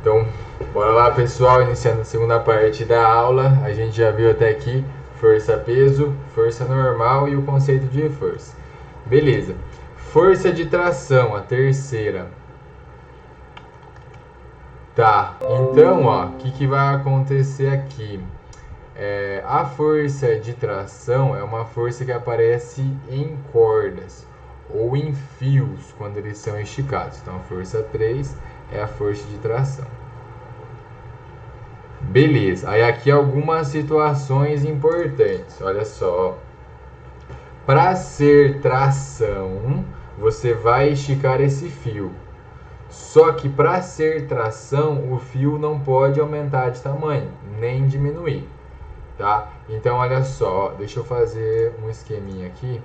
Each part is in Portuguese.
Então, bora lá, pessoal, iniciando a segunda parte da aula. A gente já viu até aqui força-peso, força normal e o conceito de força. Beleza. Força de tração, a terceira. Tá, então, ó, o que vai acontecer aqui? A força de tração é uma força que aparece em cordas ou em fios quando eles são esticados. Então, a força 3 é a força de tração. Beleza, aí aqui algumas situações importantes. Olha só. Para ser tração, você vai esticar esse fio. Só que para ser tração, o fio não pode aumentar de tamanho, nem diminuir. Tá? Então, olha só, deixa eu fazer um esqueminha aqui.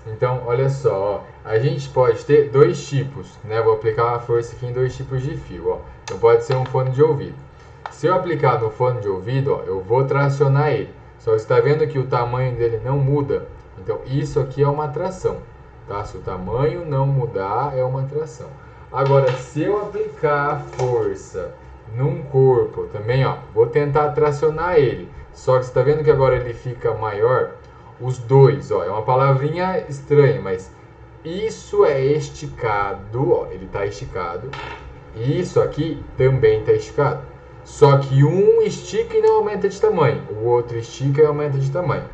Então, olha só, a gente pode ter dois tipos, né? Vou aplicar uma força aqui em dois tipos de fio, ó. Então, pode ser um fone de ouvido. Se eu aplicar no fone de ouvido, ó, eu vou tracionar ele. Só que você está vendo que o tamanho dele não muda. Então, isso aqui é uma tração, tá? Se o tamanho não mudar, é uma tração. Agora, se eu aplicar a força num corpo também, ó, vou tentar tracionar ele. Só que você está vendo que agora ele fica maior. Os dois, ó, é uma palavrinha estranha, mas isso é esticado, ó, ele está esticado. E isso aqui também está esticado. Só que um estica e não aumenta de tamanho, o outro estica e aumenta de tamanho.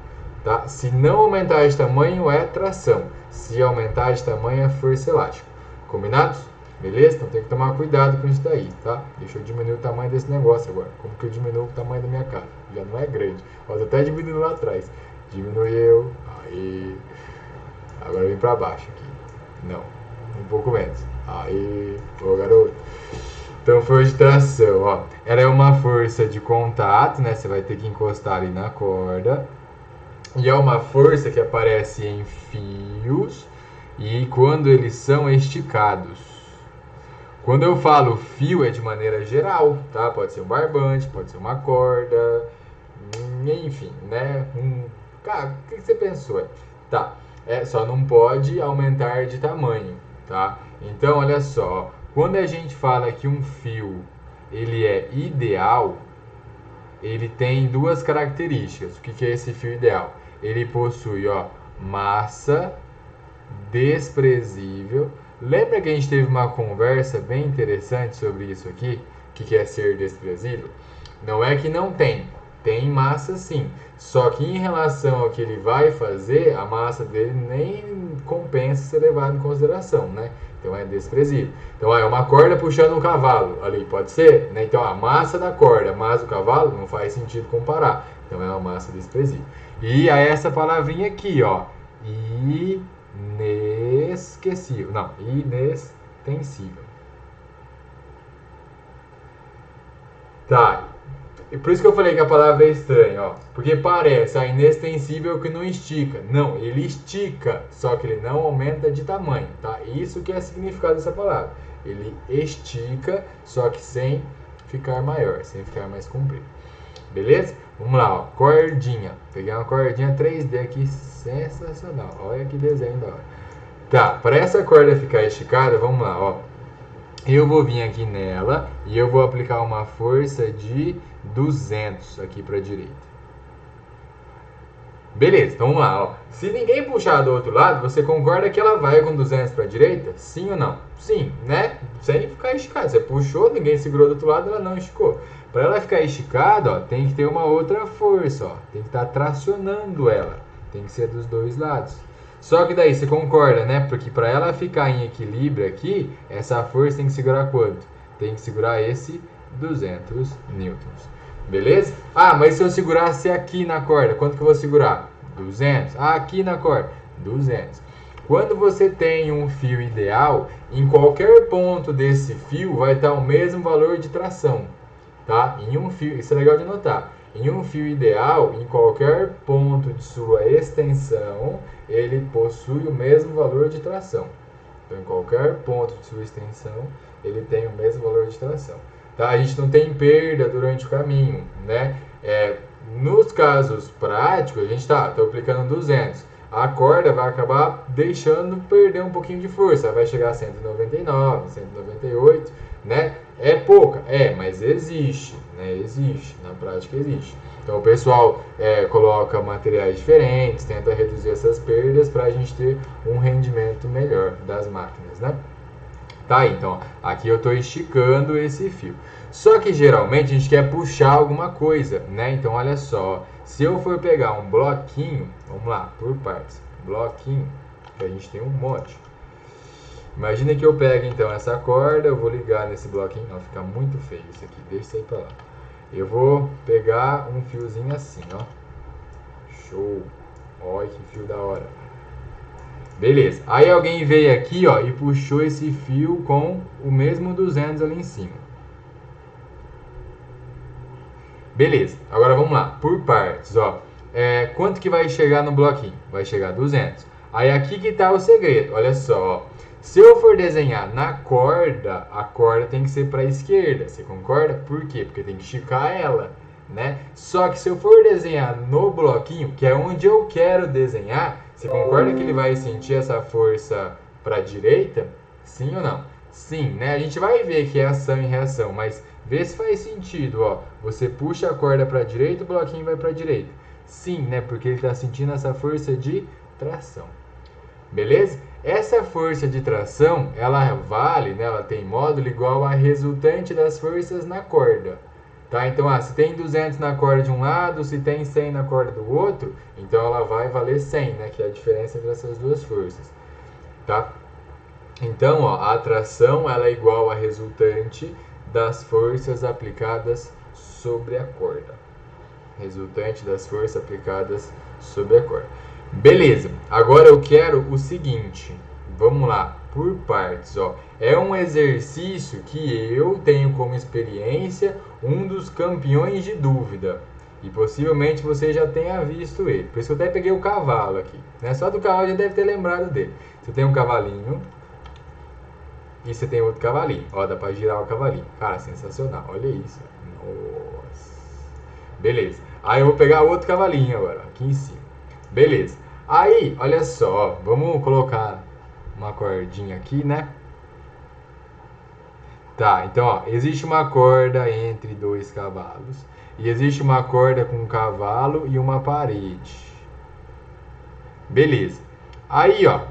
Tá? Se não aumentar de tamanho é tração, se aumentar de tamanho é força elástica. Combinados? Beleza? Então tem que tomar cuidado com isso daí, tá? Deixa eu diminuir o tamanho desse negócio agora. Como que eu diminuo o tamanho da minha cara? Já não é grande. Ó, tô até diminuindo lá atrás. Diminuiu. Aí. Agora vem pra baixo aqui. Não. Um pouco menos. Aí. Ô, garoto. Então, força de tração, ó. Ela é uma força de contato, né? Você vai ter que encostar ali na corda. E é uma força que aparece em fios e quando eles são esticados. Quando eu falo fio é de maneira geral, tá? Pode ser um barbante, pode ser uma corda, enfim, né? Cara, o que você pensou? Tá, só não pode aumentar de tamanho, tá? Então, olha só, quando a gente fala que um fio ele é ideal, ele tem duas características. O que é esse fio ideal? Ele possui, ó, massa desprezível. Lembra que a gente teve uma conversa bem interessante sobre isso aqui? O que é ser desprezível? Não é que não tem. Tem massa sim. Só que em relação ao que ele vai fazer, a massa dele nem compensa ser levado em consideração, né? Então é desprezível. Então é uma corda puxando um cavalo ali, pode ser? Né? Então a massa da corda, mas o cavalo não faz sentido comparar. Então é uma massa desprezível. E a essa palavrinha aqui, ó, inesquecível. Não, inextensível. Tá. E por isso que eu falei que a palavra é estranha, ó. Porque parece inextensível que não estica. Não, ele estica, só que ele não aumenta de tamanho, tá? Isso que é o significado dessa palavra. Ele estica, só que sem ficar maior, sem ficar mais comprido. Beleza? Vamos lá, ó. Cordinha. Peguei uma cordinha 3D aqui, sensacional. Olha que desenho da hora. Tá, para essa corda ficar esticada, vamos lá, ó. Eu vou vir aqui nela e eu vou aplicar uma força de 200 aqui para a direita. Beleza, então vamos lá, ó. Se ninguém puxar do outro lado, você concorda que ela vai com 200 para a direita? Sim ou não? Sim, né? Sem ficar esticada. Você puxou, ninguém segurou do outro lado, ela não esticou. Para ela ficar esticada, ó, tem que ter uma outra força, ó. Tem que estar tracionando ela. Tem que ser dos dois lados. Só que daí você concorda, né? Porque para ela ficar em equilíbrio aqui, essa força tem que segurar quanto? Tem que segurar esse 200 newtons. Beleza? Ah, mas se eu segurasse aqui na corda, quanto que eu vou segurar? 200. Ah, aqui na corda, 200. Quando você tem um fio ideal, em qualquer ponto desse fio vai estar o mesmo valor de tração, tá? Em um fio, isso é legal de notar. Em um fio ideal, em qualquer ponto de sua extensão, ele possui o mesmo valor de tração. Então, em qualquer ponto de sua extensão, ele tem o mesmo valor de tração. Tá? A gente não tem perda durante o caminho, né? Nos casos práticos, a gente tô aplicando 200. a corda vai acabar deixando perder um pouquinho de força. Ela vai chegar a 199, 198, né? É pouca, mas existe, né? Existe, na prática existe. Então o pessoal coloca materiais diferentes, tenta reduzir essas perdas para a gente ter um rendimento melhor das máquinas, né? Tá aí, então aqui eu estou esticando esse fio. Só que geralmente a gente quer puxar alguma coisa, né? Então olha só, se eu for pegar um bloquinho, vamos lá, por partes, bloquinho, que a gente tem um monte. Imagina que eu pego então essa corda, eu vou ligar nesse bloquinho, não, fica muito feio isso aqui, deixa isso aí pra lá. Eu vou pegar um fiozinho assim, ó. Show! Olha que fio da hora. Beleza. Aí alguém veio aqui, ó, e puxou esse fio com o mesmo 200 ali em cima. Beleza. Agora vamos lá, por partes, ó. Quanto que vai chegar no bloquinho? Vai chegar 200. Aí aqui que tá o segredo. Olha só, ó. Se eu for desenhar na corda, a corda tem que ser para a esquerda. Você concorda? Por quê? Porque tem que esticar ela, né? Só que se eu for desenhar no bloquinho, que é onde eu quero desenhar, você concorda que ele vai sentir essa força para a direita? Sim ou não? Sim, né? A gente vai ver que é ação e reação, mas vê se faz sentido, ó. Você puxa a corda para a direita, o bloquinho vai para a direita. Sim, né? Porque ele está sentindo essa força de tração. Beleza? Essa força de tração, ela vale, né, ela tem módulo igual a resultante das forças na corda. Tá? Então, se tem 200 na corda de um lado, se tem 100 na corda do outro, então ela vai valer 100, né, que é a diferença entre essas duas forças. Tá? Então, ó, a tração ela é igual a resultante das forças aplicadas sobre a corda. Resultante das forças aplicadas sobre a corda. Beleza, agora eu quero o seguinte, vamos lá, por partes, ó. É um exercício que eu tenho como experiência um dos campeões de dúvida. E possivelmente você já tenha visto ele. Por isso que eu até peguei o cavalo aqui, né? Só do cavalo já deve ter lembrado dele. Você tem um cavalinho e você tem outro cavalinho. Ó, dá pra girar o cavalinho. Cara, sensacional, olha isso. Nossa. Beleza, aí eu vou pegar outro cavalinho agora, aqui em cima. Beleza. Aí, olha só, vamos colocar uma cordinha aqui, né? Tá, então, ó, existe uma corda entre dois cavalos e existe uma corda com um cavalo e uma parede. Beleza. Aí, ó,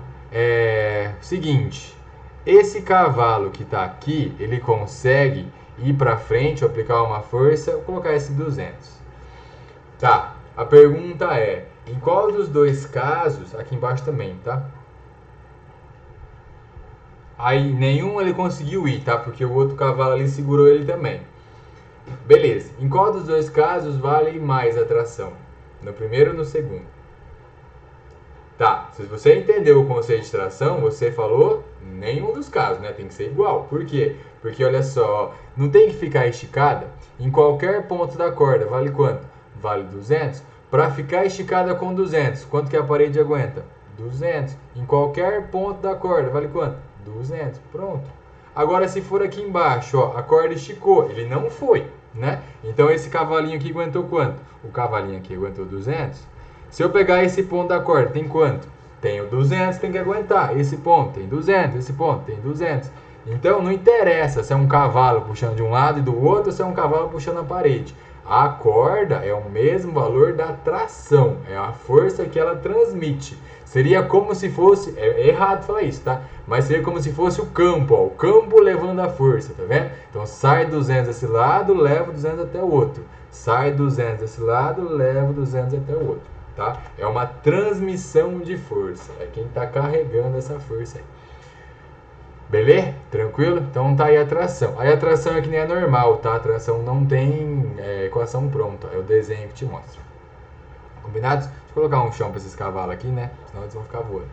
seguinte, esse cavalo que tá aqui, ele consegue ir pra frente, aplicar uma força, vou colocar esse 200. Tá, a pergunta é, em qual dos dois casos, aqui embaixo também, tá? Aí nenhum ele conseguiu ir, tá? Porque o outro cavalo ali segurou ele também. Beleza, em qual dos dois casos vale mais a tração? No primeiro ou no segundo? Tá, se você entendeu o conceito de tração, você falou nenhum dos casos, né? Tem que ser igual. Por quê? Porque olha só, não tem que ficar esticada em qualquer ponto da corda. Vale quanto? Vale 200. Para ficar esticada com 200, quanto que a parede aguenta? 200. Em qualquer ponto da corda, vale quanto? 200. Pronto. Agora, se for aqui embaixo, ó, a corda esticou, ele não foi, né? Então, esse cavalinho aqui aguentou quanto? O cavalinho aqui aguentou 200. Se eu pegar esse ponto da corda, tem quanto? Tenho 200, tem que aguentar. Esse ponto tem 200, esse ponto tem 200. Então, não interessa se é um cavalo puxando de um lado e do outro, ou se é um cavalo puxando a parede. A corda é o mesmo valor da tração, é a força que ela transmite. Seria como se fosse, é errado falar isso, tá? Mas seria como se fosse o campo, ó, o campo levando a força, tá vendo? Então sai 200 desse lado, leva 200 até o outro. Sai 200 desse lado, leva 200 até o outro, tá? É uma transmissão de força, é quem está carregando essa força aí. Beleza? Tranquilo? Então tá aí a tração. Aí a tração é que nem é normal, tá? A tração não tem equação pronta. É o desenho que te mostra. Combinados? Deixa eu colocar um chão pra esses cavalos aqui, né? Senão eles vão ficar voando.